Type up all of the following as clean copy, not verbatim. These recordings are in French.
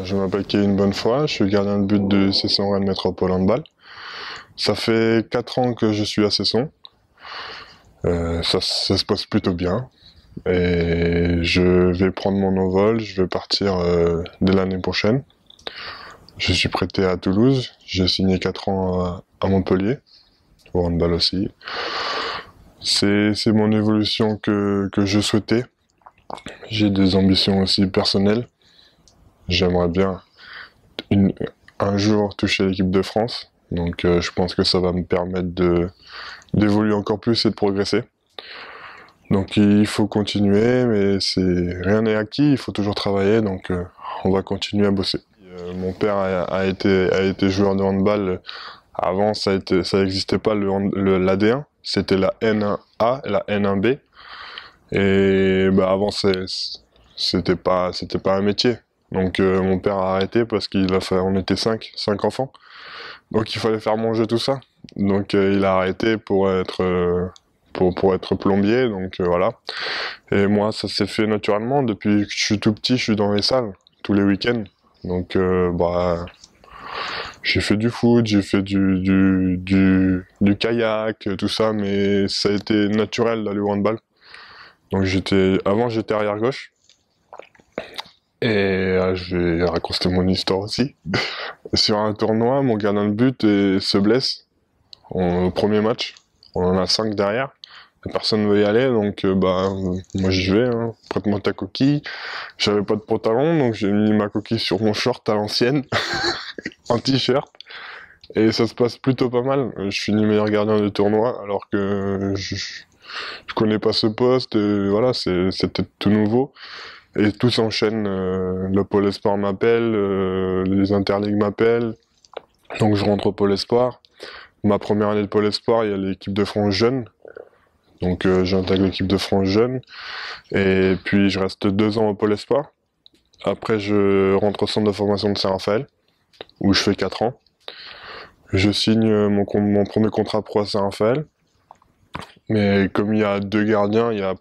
Je m'appelle Kevin Bonnefoy, je suis gardien de but de Cesson Rennes Métropole Handball. Ça fait 4 ans que je suis à Cesson. Ça se passe plutôt bien. Et je vais prendre mon envol, je vais partir dès l'année prochaine. Je suis prêté à Toulouse, j'ai signé 4 ans à Montpellier, au handball aussi. C'est mon évolution que je souhaitais. J'ai des ambitions aussi personnelles. J'aimerais bien une- un jour toucher l'équipe de France. Donc je pense que ça va me permettre d'évoluer encore plus et de progresser. Donc il faut continuer, mais rien n'est acquis, il faut toujours travailler, donc on va continuer à bosser. Mon père a été joueur de handball. Avant, ça n'existait pas l'AD1, c'était la N1A et la N1B. Et bah, avant, c'était pas un métier. Donc mon père a arrêté parce on était cinq enfants. Donc il fallait faire manger tout ça. Donc il a arrêté pour être plombier, donc voilà. Et moi, ça s'est fait naturellement. Depuis que je suis tout petit, je suis dans les salles, tous les week-ends. Donc bah, j'ai fait du foot, j'ai fait du kayak, tout ça, mais ça a été naturel d'aller au handball. Donc avant j'étais arrière gauche. Et je vais raconter mon histoire aussi. Sur un tournoi, mon gardien de but se blesse au premier match. On en a 5 derrière. Personne ne veut y aller, donc bah moi j'y vais. Hein. Prête-moi ta coquille. J'avais pas de pantalon, donc j'ai mis ma coquille sur mon short à l'ancienne, en t-shirt. Et ça se passe plutôt pas mal. Je finis meilleur gardien de tournoi, alors que je connais pas ce poste. Voilà, c'était tout nouveau. Et tout s'enchaîne. Le Pôle Espoir m'appelle, les Interligues m'appellent. Donc je rentre au Pôle Espoir. Ma première année de Pôle Espoir, il y a l'équipe de France jeune. Donc j'intègre l'équipe de France jeune. Et puis je reste 2 ans au Pôle Espoir. Après je rentre au centre de formation de Saint-Raphaël, où je fais 4 ans. Je signe mon premier contrat pro à Saint-Raphaël. Mais comme il y a 2 gardiens, il y a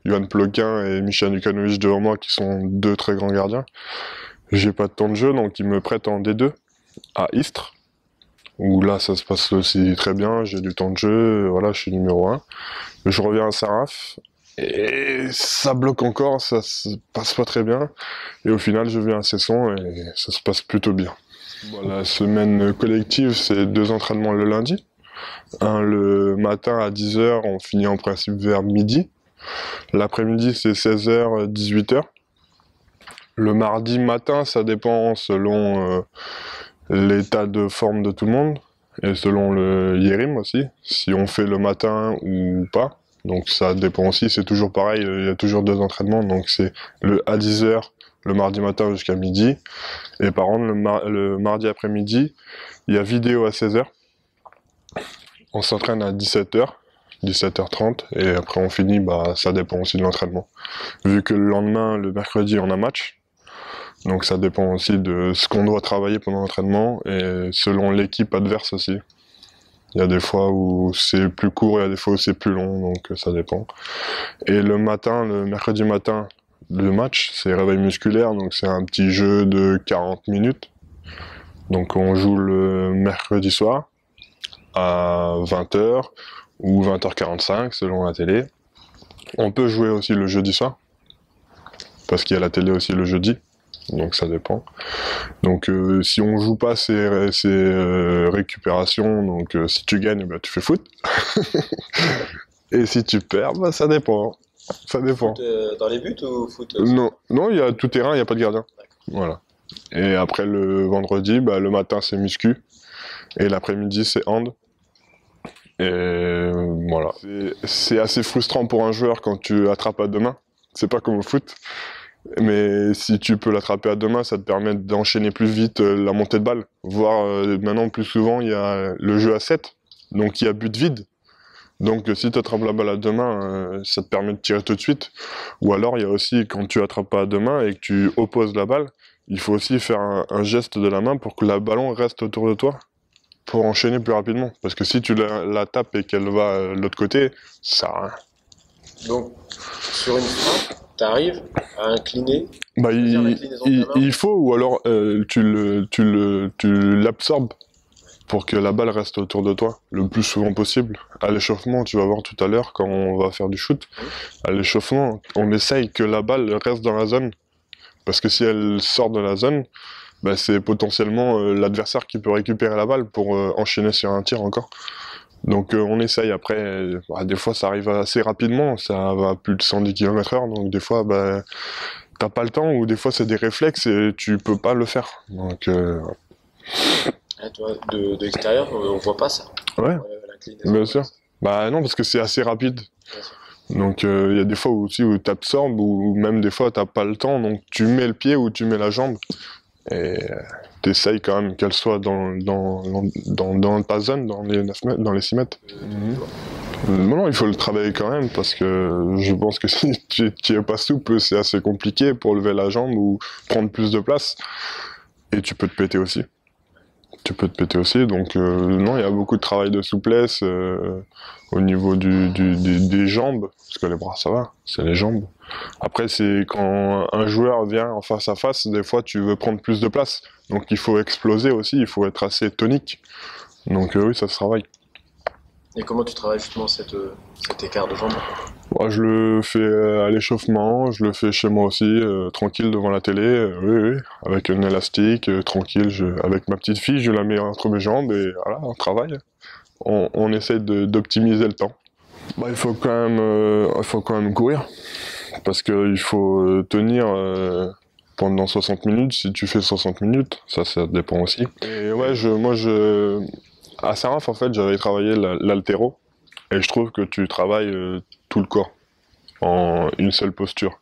Johan Ploquin et Michel Dukanovic devant moi qui sont 2 très grands gardiens. J'ai pas de temps de jeu, donc ils me prêtent en D2 à Istres, où là ça se passe aussi très bien, j'ai du temps de jeu, voilà, je suis numéro 1. Je reviens à Saraf, et ça bloque encore, ça se passe pas très bien. Et au final, je viens à Cesson et ça se passe plutôt bien. Bon, la semaine collective, c'est 2 entraînements le lundi. Un le matin à 10h, on finit en principe vers midi. L'après-midi, c'est 16h, 18h. Le mardi matin, ça dépend selon l'état de forme de tout le monde et selon le Yérim aussi, si on fait le matin ou pas. Donc ça dépend aussi, c'est toujours pareil, il y a toujours 2 entraînements, donc c'est le à 10h le mardi matin jusqu'à midi. Et par contre, le mardi après-midi, il y a vidéo à 16h. On s'entraîne à 17h, 17h30, et après on finit, bah ça dépend aussi de l'entraînement. Vu que le lendemain, le mercredi, on a match, donc ça dépend aussi de ce qu'on doit travailler pendant l'entraînement, et selon l'équipe adverse aussi. Il y a des fois où c'est plus court, il y a des fois où c'est plus long, donc ça dépend. Et le matin, le mercredi matin, le match, c'est réveil musculaire, donc c'est un petit jeu de 40 minutes. Donc on joue le mercredi soir à 20h ou 20h45 selon la télé. On peut jouer aussi le jeudi soir, parce qu'il y a la télé aussi le jeudi, donc ça dépend. Donc si on joue pas, c'est récupération, donc si tu gagnes, bah, tu fais foot. Et si tu perds, bah, ça dépend. Ça dépend. Foot dans les buts ou foot Non, non, il y a tout terrain, il n'y a pas de gardien. Voilà. Et après le vendredi, bah, le matin c'est muscu, et l'après-midi c'est hand. Et voilà. C'est assez frustrant pour un joueur quand tu attrapes à 2 mains. C'est pas comme au foot. Mais si tu peux l'attraper à 2 mains, ça te permet d'enchaîner plus vite la montée de balle. Voire maintenant plus souvent, il y a le jeu à 7. Donc il y a but vide. Donc si tu attrapes la balle à 2 mains, ça te permet de tirer tout de suite. Ou alors il y a aussi quand tu attrapes pas à 2 mains et que tu opposes la balle, il faut aussi faire un geste de la main pour que la ballon reste autour de toi pour enchaîner plus rapidement. Parce que si tu la tapes et qu'elle va de l'autre côté, ça sert à rien. Donc, sur une frappe, tu arrives à incliner, Bah, choisir l'inclinaison de ta main. il faut, ou alors tu l'absorbes pour que la balle reste autour de toi le plus souvent possible. À l'échauffement, tu vas voir tout à l'heure quand on va faire du shoot, à l'échauffement, on essaye que la balle reste dans la zone, parce que si elle sort de la zone, bah, c'est potentiellement l'adversaire qui peut récupérer la balle pour enchaîner sur un tir encore. Donc on essaye. Après, bah, des fois ça arrive assez rapidement, ça va à plus de 110 km/h, donc des fois bah, t'as pas le temps, ou des fois c'est des réflexes et tu peux pas le faire. Donc Ouais, tu vois, de l'extérieur, on voit pas ça. ouais, L'inclinaison. bien sûr. Bah non, parce que c'est assez rapide. Bien sûr. Donc il y a des fois aussi où t'absorbes, ou même des fois t'as pas le temps, donc tu mets le pied ou tu mets la jambe. Et t'essayes quand même qu'elle soit dans ta zone, dans les 9 mètres, dans les 6 mètres. Non, il faut le travailler quand même, parce que je pense que si tu es pas souple, c'est assez compliqué pour lever la jambe ou prendre plus de place. Et tu peux te péter aussi. Donc non, il y a beaucoup de travail de souplesse au niveau des jambes, parce que les bras ça va, c'est les jambes. Après c'est quand un joueur vient en face à face, des fois tu veux prendre plus de place, donc il faut exploser aussi, il faut être assez tonique. Donc oui, ça se travaille. Et comment tu travailles justement cet écart de jambes? Moi, je le fais à l'échauffement, je le fais chez moi aussi, tranquille devant la télé, oui, avec un élastique, tranquille, avec ma petite fille, je la mets entre mes jambes et voilà, on travaille. On essaie d'optimiser le temps. Bah, il faut quand même courir, parce qu'il faut tenir pendant 60 minutes, si tu fais 60 minutes, ça dépend aussi. Et ouais, à Saint-Raph, en fait, j'avais travaillé l'haltéro, et je trouve que tu travailles tout le corps en une seule posture.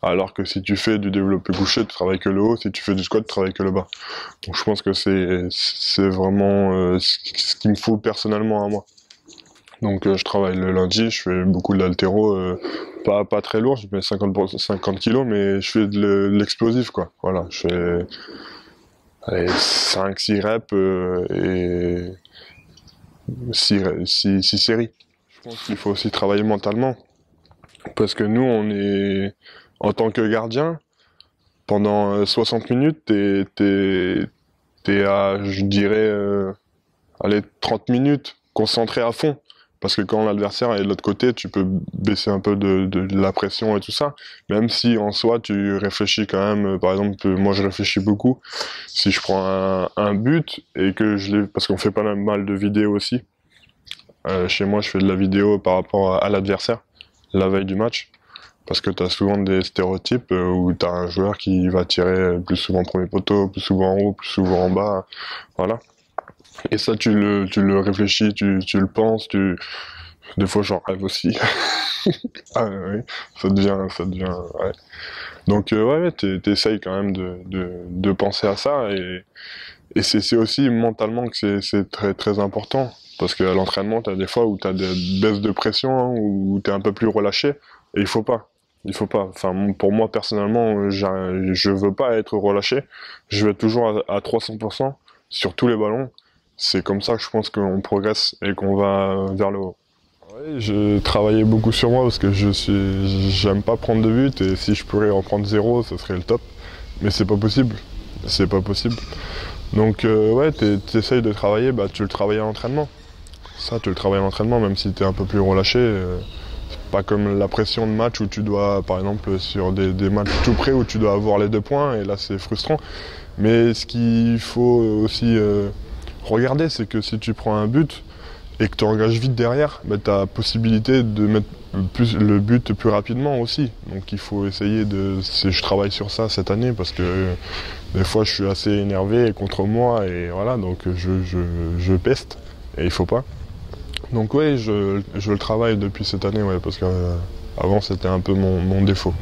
Alors que si tu fais du développé couché, tu travailles que le haut, si tu fais du squat, tu travailles que le bas. Donc je pense que c'est vraiment ce qu'il me faut personnellement à moi. Donc je travaille le lundi, je fais beaucoup de l'haltéro, pas très lourd, je mets 50 kilos, mais je fais de l'explosif quoi. Voilà, je fais allez, 5-6 reps et 6 séries. Je pense qu'il faut aussi travailler mentalement. Parce que nous, en tant que gardien, pendant 60 minutes, t'es à, je dirais, allez, 30 minutes, concentré à fond. Parce que quand l'adversaire est de l'autre côté, tu peux baisser un peu de la pression et tout ça. Même si en soi, tu réfléchis quand même. Par exemple, moi je réfléchis beaucoup. Si je prends un but et que parce qu'on fait pas mal de vidéos aussi. Chez moi, je fais de la vidéo par rapport à l'adversaire, la veille du match. Parce que tu as souvent des stéréotypes où tu as un joueur qui va tirer plus souvent premier poteau, plus souvent en haut, plus souvent en bas. Voilà. Et ça, tu le réfléchis, tu le penses, des fois j'en rêve aussi. Ah oui, ça devient, ouais. Donc ouais, t'essayes quand même de penser à ça, et c'est aussi mentalement que c'est très très important. Parce qu'à l'entraînement, t'as des fois où t'as des baisses de pression, hein, où t'es un peu plus relâché, et il faut pas. Il faut pas. Enfin, pour moi personnellement, je veux pas être relâché. Je vais toujours à 300% sur tous les ballons. C'est comme ça que je pense qu'on progresse et qu'on va vers le haut. Oui, je travaillais beaucoup sur moi parce que j'aime pas prendre de but, et si je pourrais en prendre 0, ce serait le top. Mais c'est pas possible. C'est pas possible. Donc ouais, t'essayes de travailler, bah tu le travailles à l'entraînement. Ça, tu le travailles à l'entraînement, même si t'es un peu plus relâché. C'est pas comme la pression de match où tu dois, par exemple, sur des matchs tout près où tu dois avoir les 2 points, et là c'est frustrant. Mais ce qu'il faut aussi regarder, c'est que si tu prends un but et que tu engages vite derrière, bah, tu as possibilité de mettre le but plus rapidement aussi. Donc il faut essayer je travaille sur ça cette année, parce que des fois je suis assez énervé contre moi, et voilà, donc je peste, et il faut pas. Donc ouais, je le travaille depuis cette année, ouais, parce qu'avant c'était un peu mon défaut.